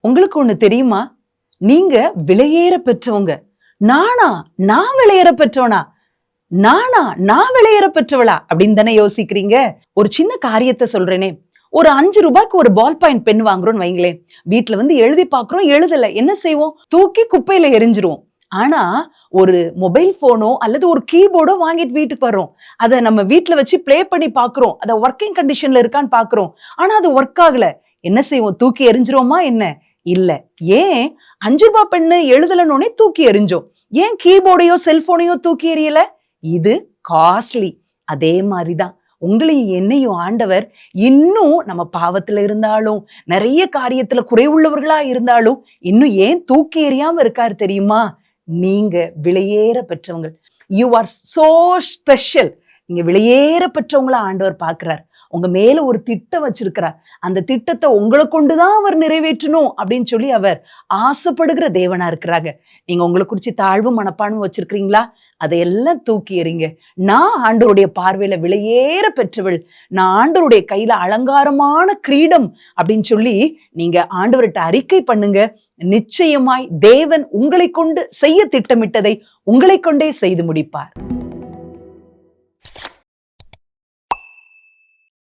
உங்களுக்கு ஒண்ணு தெரியுமா? நீங்க விலையேற பெற்றவங்க. நான் விலையேற பெற்றவனா? நான் விலையேற பெற்றவளா அப்படின்னு தானே யோசிக்கிறீங்க. ஒரு சின்ன காரியத்தை சொல்றேனே, ஒரு 5 ரூபாய்க்கு ஒரு பால் பாயிண்ட் பென் வாங்குறோம்னு வைங்களேன். வீட்டுல வந்து எழுதி பாக்குறோம், எழுதல. என்ன செய்வோம்? தூக்கி குப்பையில எரிஞ்சிருவோம். ஆனா ஒரு மொபைல் போனோ அல்லது ஒரு கீபோர்டோ வாங்கிட்டு வீட்டுக்கு வர்றோம். அதை நம்ம வீட்டுல வச்சு ப்ளே பண்ணி பாக்குறோம். அதை ஒர்க்கிங் கண்டிஷன்ல இருக்கான்னு பாக்குறோம். ஆனா அது ஒர்க் ஆகல. என்ன செய்வோம்? தூக்கி எரிஞ்சிரோமா என்ன? இல்ல. ஏன்? 5 ரூபாய் பெண்ணு எழுதலனோனே தூக்கி எறிஞ்சோம். ஏன் கீபோர்டையோ செல்போனையோ தூக்கி எறியல? இது காஸ்ட்லி. அதே மாதிரிதான் உங்களையும் என்னையும் ஆண்டவர் இன்னும் நம்ம பாவத்துல இருந்தாலும், நிறைய காரியத்துல குறைவுள்ளவர்களா இருந்தாலும் இன்னும் ஏன் தூக்கி எறியாம இருக்காரு தெரியுமா? நீங்க விலையேற பெற்றவங்க. You are so special. நீங்க விலையேற பெற்றவங்களா ஆண்டவர் பார்க்கிறார். உங்க மேல ஒரு திட்டம் வச்சிருக்கிறார். அந்த திட்டத்தை உங்களை கொண்டுதான் அவர் நிறைவேற்றணும் அப்படின்னு சொல்லி அவர் ஆசைப்படுகிற தேவனா இருக்கிறாங்க. நீங்க உங்களை குறிச்சு தாழ்வு மனப்பான்மை வச்சிருக்கிறீங்களா? அதையெல்லாம் தூக்கி எறிங்க. நான் ஆண்டவருடைய பார்வையில விலையேற பெற்றவள். நான் ஆண்டவருடைய கையில அலங்காரமான கிரீடம் அப்படின்னு சொல்லி நீங்க ஆண்டவர்கிட்ட அறிக்கை பண்ணுங்க. நிச்சயமாய் தேவன் உங்களை கொண்டு செய்ய திட்டமிட்டதை உங்களை கொண்டே செய்து முடிப்பார்.